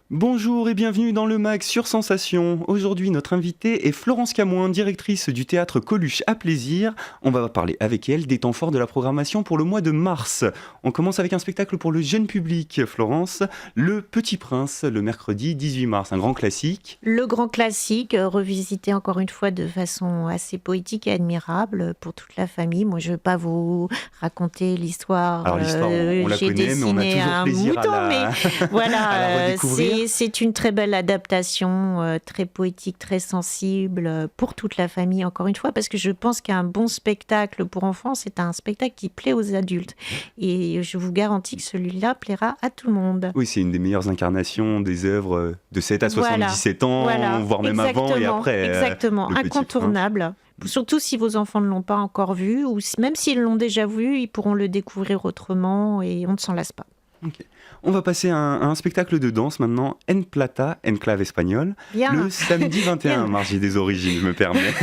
Bonjour et bienvenue dans le MAG sur Sensation. Aujourd'hui, notre invitée est Florence Camoin, directrice du théâtre Coluche à Plaisir. On va parler avec elle des temps forts de la programmation pour le mois de mars. On commence avec un spectacle pour le jeune public, Florence, Le Petit Prince, le mercredi 18 mars, un grand classique. Le grand classique, revisité encore une fois de façon assez poétique et admirable pour toute la famille. Moi, je ne veux pas vous raconter l'histoire. Alors l'histoire, on la j'ai connaît, mais on a dessiné toujours un plaisir mouton, à la voilà, à la redécouvrir. c'est une très belle adaptation, très poétique, très sensible, pour toute la famille, encore une fois, parce que je pense qu'un bon spectacle pour enfants, c'est un spectacle qui plaît aux adultes. Et je vous garantis que celui-là plaira à tout le monde. Oui, c'est une des meilleures incarnations des œuvres de 7 à 77 ans, voire même avant et après. Exactement, Le Petit incontournable. Surtout si vos enfants ne l'ont pas encore vu, ou même s'ils l'ont déjà vu, ils pourront le découvrir autrement et on ne s'en lasse pas. Ok. On va passer à un spectacle de danse maintenant, En Plata, enclave espagnole, le samedi 21 mars, j'ai des origines, je me permets.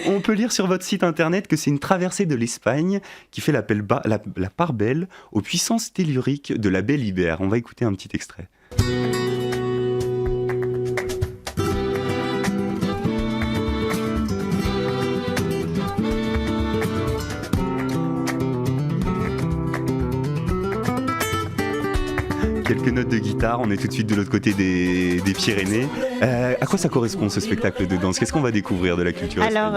on peut lire sur votre site internet que c'est une traversée de l'Espagne qui fait la part belle aux puissances telluriques de la belle Ibère. On va écouter un petit extrait. Quelques notes de guitare, on est tout de suite de l'autre côté des Pyrénées. À quoi ça correspond ce spectacle de danse ? Qu'est-ce qu'on va découvrir de la culture espagnole ?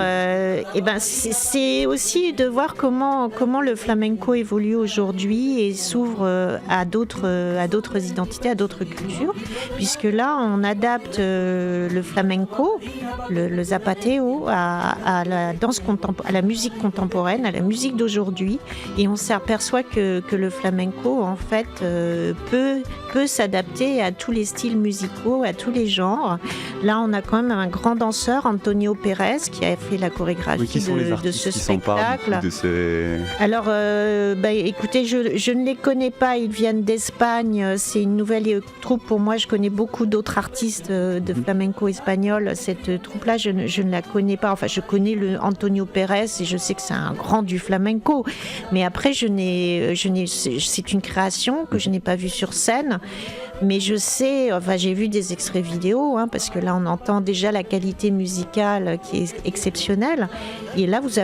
Alors, c'est aussi de voir comment le flamenco évolue aujourd'hui et s'ouvre à d'autres identités, à d'autres cultures, puisque là, on adapte le flamenco, le zapateo, à la danse à la musique contemporaine, à la musique d'aujourd'hui, et on s'aperçoit que le flamenco, en fait, peut s'adapter à tous les styles musicaux, à tous les genres. Là, on a quand même un grand danseur, Antonio Pérez, qui a fait la chorégraphie de ce spectacle. Alors, écoutez, je ne les connais pas, ils viennent d'Espagne, c'est une nouvelle troupe pour moi, je connais beaucoup d'autres artistes de flamenco espagnol. Cette troupe-là, je ne la connais pas, enfin je connais le Antonio Pérez et je sais que c'est un grand du flamenco, mais après c'est une création que je n'ai pas vue sur scène. Mais je sais, j'ai vu des extraits vidéo, parce que là on entend déjà la qualité musicale qui est exceptionnelle. Et là vous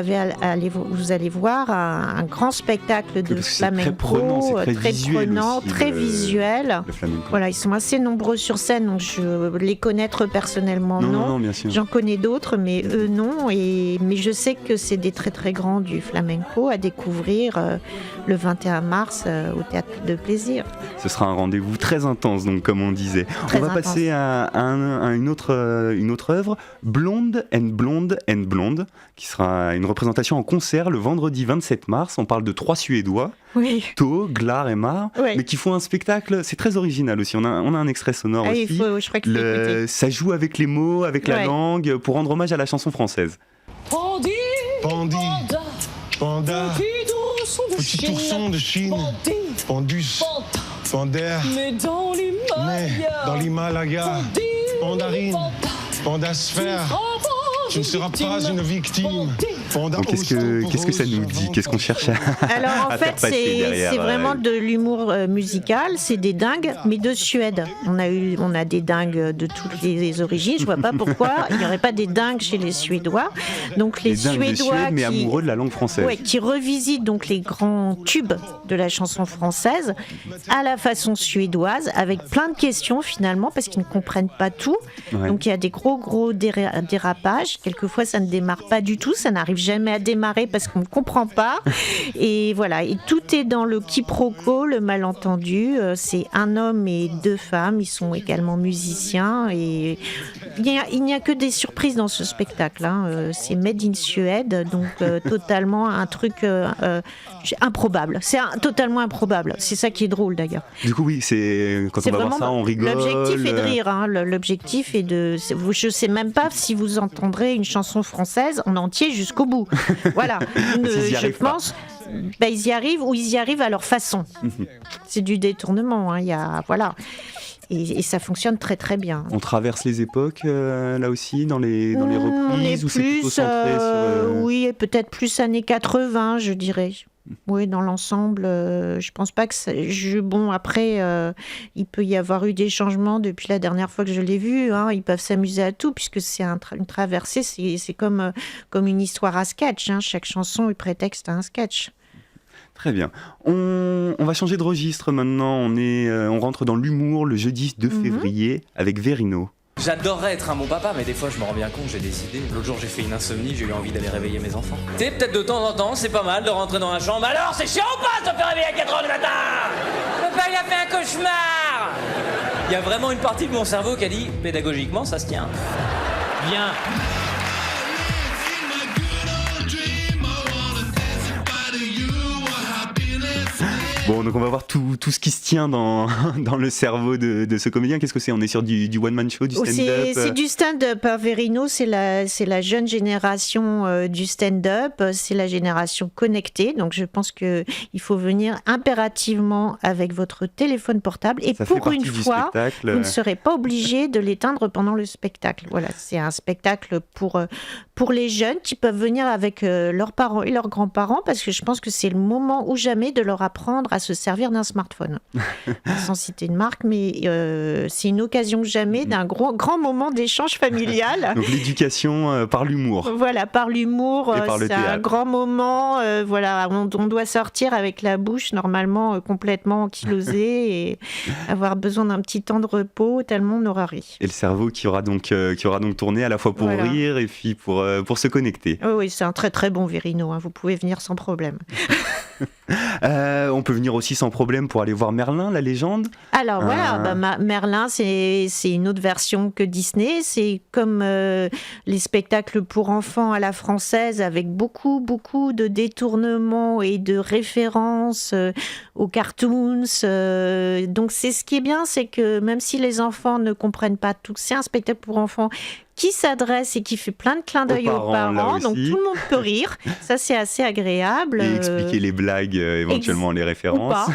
allez voir un grand spectacle de flamenco, très prenant, très visuel. Voilà, ils sont assez nombreux sur scène, donc je les connaître personnellement non. Bien sûr. J'en connais d'autres, mais eux non. Mais je sais que c'est des très très grands du flamenco à découvrir le 21 mars au théâtre de Plaisir. Ce sera un rendez-vous très intense, donc comme on disait. On va passer à une autre œuvre, Blonde and Blonde and Blonde, qui sera une représentation en concert le vendredi 27 mars. On parle de 3 Suédois, To, Glar et Mar, mais qui font un spectacle, c'est très original aussi. On a un extrait sonore aussi. Je crois qu'il faut écouter. Ça joue avec les mots, avec la langue, pour rendre hommage à la chanson française. Pandi, Panda, petit ourson de Chine, Pandus, Pander, mais dans l'Himalaya, Pandarine, Pandasphère, tu ne seras pas une victime. Donc, qu'est-ce que ça nous dit ? Qu'est-ce qu'on cherche à Alors en fait, derrière, c'est vraiment de l'humour musical, c'est des dingues, mais de Suède. On a des dingues de toutes les origines. Je vois pas pourquoi il n'y aurait pas des dingues chez les Suédois. Donc les Suédois de Suède, mais amoureux de la langue française. Qui revisitent donc les grands tubes de la chanson française à la façon suédoise, avec plein de questions finalement, parce qu'ils ne comprennent pas tout. Donc il y a des gros dérapages. Quelquefois, ça ne démarre pas du tout, ça n'arrive jamais à démarrer parce qu'on ne comprend pas. Et voilà, et tout est dans le quiproquo, le malentendu. C'est un homme et 2 femmes, ils sont également musiciens. Et il n'y a que des surprises dans ce spectacle. C'est Made in Suède, donc totalement un truc improbable. C'est totalement improbable. C'est ça qui est drôle d'ailleurs. Du coup, oui, quand on va voir ça, on rigole. L'objectif est de rire. L'objectif est de. Je ne sais même pas si vous entendrez une chanson française en entier jusqu'au bout. Voilà. Je pense. Ils y arrivent ou ils y arrivent à leur façon. C'est du détournement. Voilà. Et ça fonctionne très très bien. On traverse les époques là aussi dans les reprises, ou c'est plutôt centré sur... Oui, peut-être plus années 80, je dirais. Oui, dans l'ensemble, je pense pas que bon, après, il peut y avoir eu des changements depuis la dernière fois que je l'ai vu. Hein. Ils peuvent s'amuser à tout, puisque c'est une traversée, c'est comme une histoire à sketch. Hein. Chaque chanson est prétexte à un sketch. Très bien. On va changer de registre maintenant. On rentre dans l'humour le jeudi 2 février avec Verino. J'adorerais être un bon papa, mais des fois je me rends bien compte, j'ai des idées. L'autre jour j'ai fait une insomnie, j'ai eu envie d'aller réveiller mes enfants. Tu sais, peut-être de temps en temps, c'est pas mal de rentrer dans la chambre. Alors, c'est chiant ou pas de se faire réveiller à 4h du matin? Papa, il a fait un cauchemar. Il y a vraiment une partie de mon cerveau qui a dit, pédagogiquement, ça se tient. Viens. Bon, donc on va voir tout ce qui se tient dans le cerveau de ce comédien. Qu'est-ce que c'est? On est sur du one-man show, du stand-up? C'est du stand-up. Verino, c'est la jeune génération du stand-up. C'est la génération connectée. Donc je pense qu'il faut venir impérativement avec votre téléphone portable. Et ça pour une fois, vous ne serez pas obligé de l'éteindre pendant le spectacle. Voilà, c'est un spectacle pour les jeunes qui peuvent venir avec leurs parents et leurs grands-parents, parce que je pense que c'est le moment ou jamais de leur apprendre à se servir d'un smartphone. Sans citer une marque, mais c'est une occasion jamais d'un grand moment d'échange familial. Donc l'éducation par l'humour. Voilà, par l'humour, c'est un grand moment. Voilà, on doit sortir avec la bouche normalement complètement ankylosée et avoir besoin d'un petit temps de repos tellement on aura ri. Et le cerveau qui aura donc tourné à la fois pour rire et puis pour se connecter. Oui, c'est un très très bon Verino. Hein, vous pouvez venir sans problème. On peut venir aussi sans problème pour aller voir Merlin, la légende. Alors voilà, Merlin, c'est une autre version que Disney. C'est comme les spectacles pour enfants à la française, avec beaucoup de détournements et de références aux cartoons. Donc c'est ce qui est bien, c'est que même si les enfants ne comprennent pas tout, c'est un spectacle pour enfants qui s'adresse et qui fait plein de clins d'œil aux parents, donc tout le monde peut rire. Ça, c'est assez agréable. Et expliquer les blagues, éventuellement les références.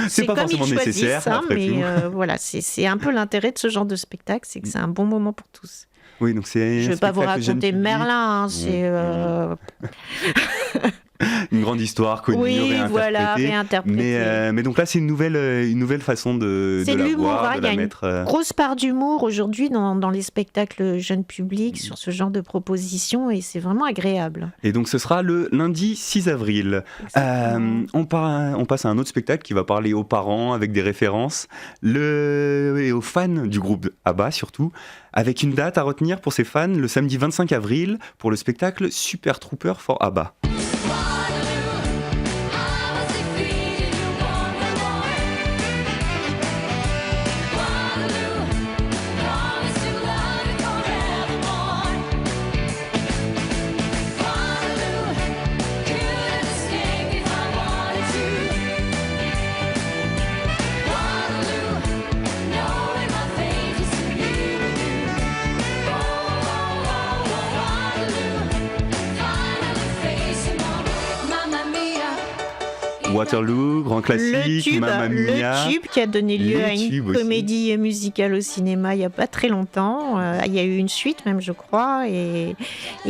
C'est pas forcément nécessaire. Ça, mais voilà, c'est un peu l'intérêt de ce genre de spectacle, c'est que c'est un bon moment pour tous. Oui, donc c'est. Je ne vais pas vous raconter Merlin, hein, c'est. Une grande histoire connue, réinterprétée. Mais donc là, c'est une nouvelle façon de la voir, de la mettre. Il y a une grosse part d'humour aujourd'hui dans les spectacles jeunes publics sur ce genre de propositions, et c'est vraiment agréable. Et donc ce sera le lundi 6 avril. On passe à un autre spectacle qui va parler aux parents avec des références et aux fans du groupe ABBA surtout, avec une date à retenir pour ces fans, le samedi 25 avril pour le spectacle Super Trooper for ABBA. Waterloo, grand classique, Mamma Mia. Le tube qui a donné lieu à une comédie musicale au cinéma il n'y a pas très longtemps. Il y a eu une suite même, je crois. Et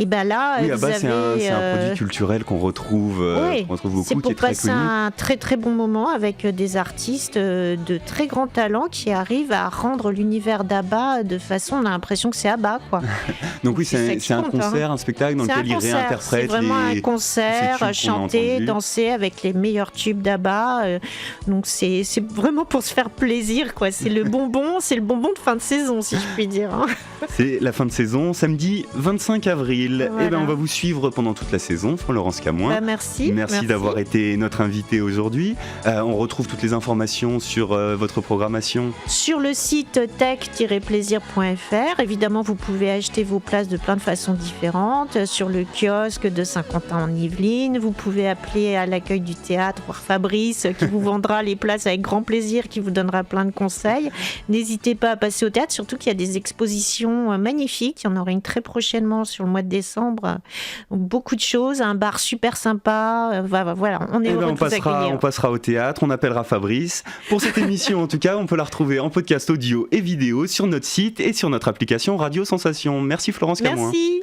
ben là, oui, c'est un produit culturel qu'on retrouve beaucoup, c'est pour qui est très passer connu. Un très très bon moment avec des artistes de très grand talent qui arrivent à rendre l'univers d'ABBA de façon, on a l'impression que c'est ABBA, quoi. Donc oui, c'est un concert, un spectacle dans lequel ils réinterprètent. C'est vraiment un concert, chanter, danser avec les meilleurs tubes d'ABBA. Donc c'est vraiment pour se faire plaisir, quoi. C'est le bonbon de fin de saison, si je puis dire. Hein. C'est la fin de saison, samedi 25 avril. Voilà. Et on va vous suivre pendant toute la saison, Florence Camoin. Merci d'avoir été notre invitée aujourd'hui. On retrouve toutes les informations sur votre programmation sur le site tech-plaisir.fr. Évidemment, vous pouvez acheter vos places de plein de façons différentes sur le kiosque de Saint-Quentin en Yvelines. Vous pouvez appeler à l'accueil du théâtre, voir Fabrice qui vous vendra les places avec grand plaisir, qui vous donnera plein de conseils. N'hésitez pas à passer au théâtre, surtout qu'il y a des expositions magnifiques. Il y en aura une très prochainement sur le mois de décembre. Beaucoup de choses, un bar super sympa. Voilà, on est heureux de vous accueillir. On passera au théâtre, on appellera Fabrice. Pour cette émission, en tout cas, on peut la retrouver en podcast audio et vidéo sur notre site et sur notre application Radio Sensation. Merci Florence Camoin. Merci.